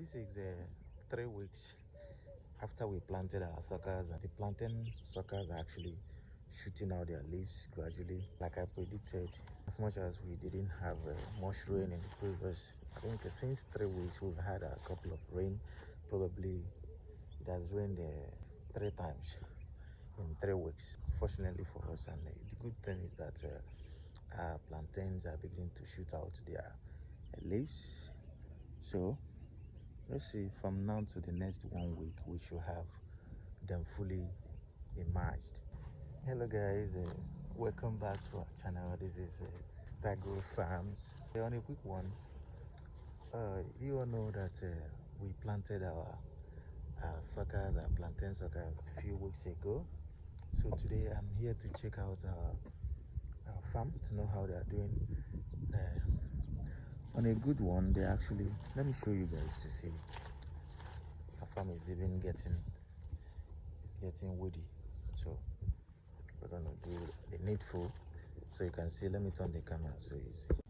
this is 3 weeks after we planted our suckers, and the plantain suckers are actually shooting out their leaves gradually, like I predicted. As much as we didn't have much rain in the previous, I think since 3 weeks we've had a couple of rain. Probably it has rained 3 times in 3 weeks, fortunately for us. And the good thing is that our plantains are beginning to shoot out their leaves. So let's see, from now to the next 1 week we should have them fully emerged. Hello guys, welcome back to our channel. This is Stago Farms. On a quick one, you all know that we planted our suckers, our plantain suckers, a few weeks ago. So today I'm here to check out our farm to know how they are doing. On a good one, they actually, let me show you guys to see. Our farm is even getting woody. So we're gonna do the needful so you can see. Let me turn the camera so you see.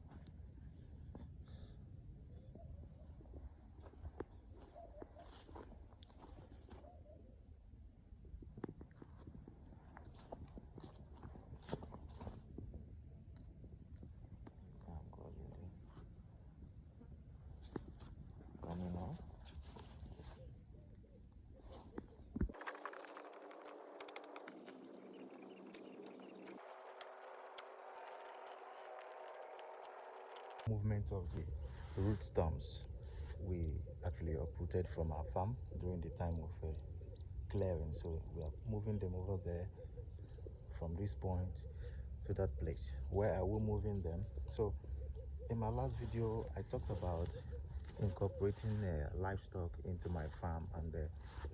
Coming on. Movement of the root stumps we actually uprooted from our farm during the time of clearing. So we are moving them over there from this point to that place. Where are we moving them? So in my last video I talked about incorporating livestock into my farm, and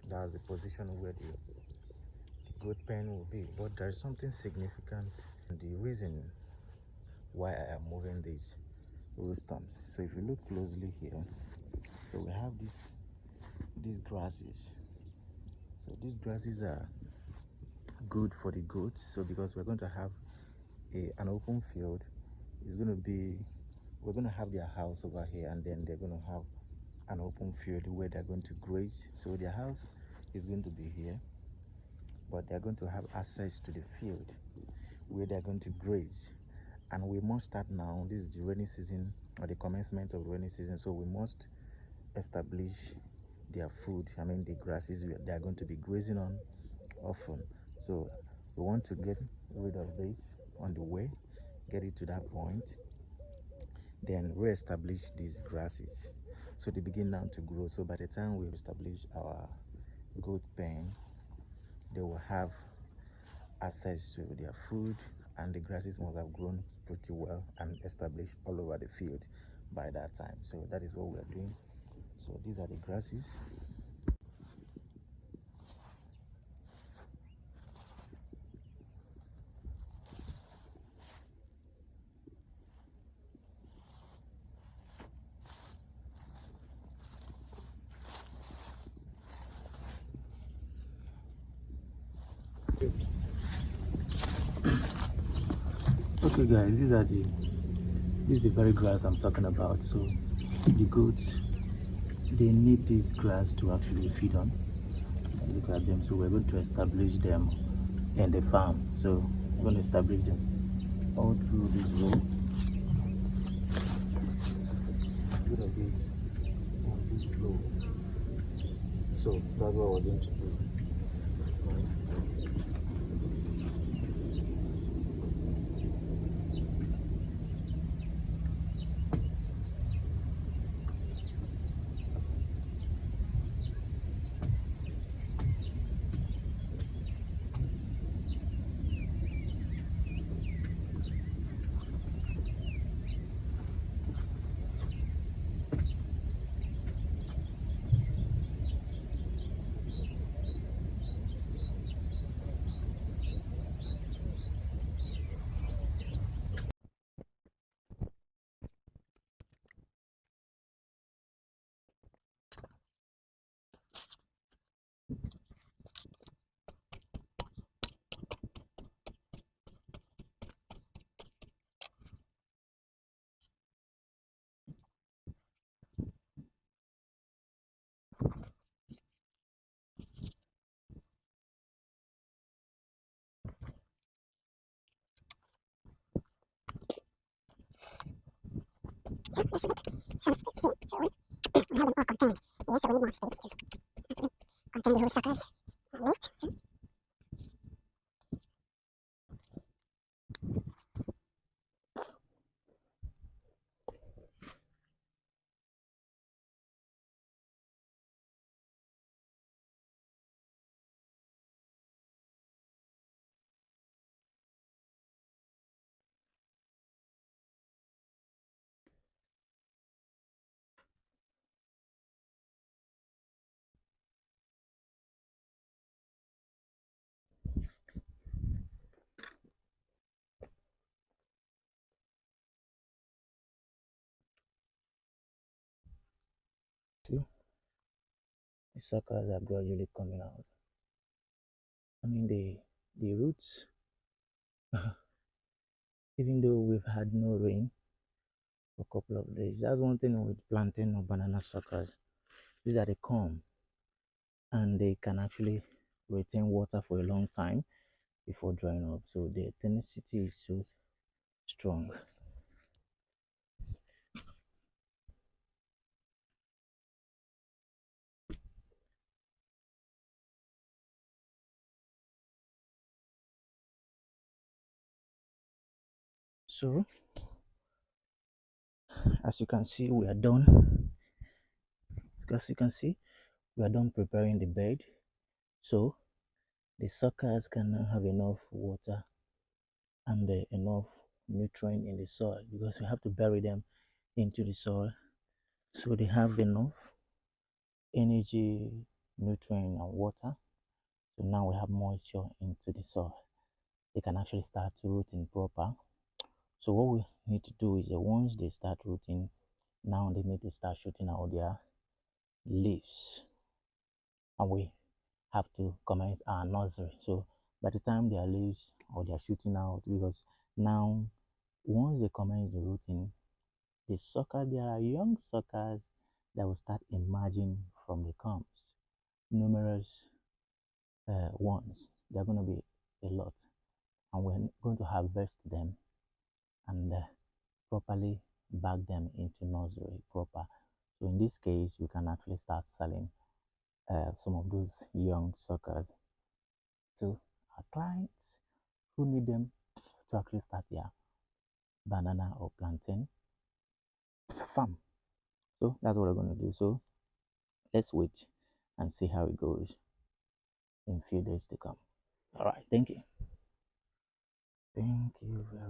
that's the position where the goat pen will be. But there's something significant, and the reason why I am moving these root stumps. So if you look closely here, so we have these grasses. So these grasses are good for the goats. So because we're going to have an open field, it's going to be, we're going to have their house over here, and then they're going to have an open field where they're going to graze. So their house is going to be here, but they're going to have access to the field where they're going to graze. And we must start now. This is the rainy season, or the commencement of rainy season, so we must establish their food. I mean the grasses they are going to be grazing on often. So we want to get rid of this on the way, get it to that point, then re-establish these grasses so they begin now to grow. So by the time we establish our goat pen, they will have access to their food, and the grasses must have grown pretty well and established all over the field by that time. So that is what we are doing. So these are the grasses. Okay guys, this is the very grass I'm talking about. So the goats, they need this grass to actually feed on. Look at them. So we're going to establish them in the farm. So we're going to establish them all through this row. Good of it on this row. So that's what we're going to do. Yeah, so we need more space to contain the whole suckers linked. See, the suckers are gradually coming out. I mean, the roots, even though we've had no rain for a couple of days, that's one thing with plantain or banana suckers. These are the calm, and they can actually retain water for a long time before drying up. So the tenacity is so strong. So as you can see, we are done. As you can see, we are done preparing the bed. So the suckers can now have enough water and enough nutrient in the soil, because we have to bury them into the soil, so they have enough energy, nutrient and water. So now we have moisture into the soil, they can actually start rooting proper. So what we need to do is once they start rooting, now they need to start shooting out their leaves, and we have to commence our nursery. So by the time their leaves or they're shooting out, because now once they commence the rooting, the sucker, there are young suckers that will start emerging from the combs, numerous ones. They're going to be a lot, and we're going to harvest them and properly bag them into nursery proper. So in this case, we can actually start selling some of those young suckers to our clients who need them to actually start their banana or plantain farm. So that's what we're going to do. So let's wait and see how it goes in a few days to come. All right, thank you. Thank you very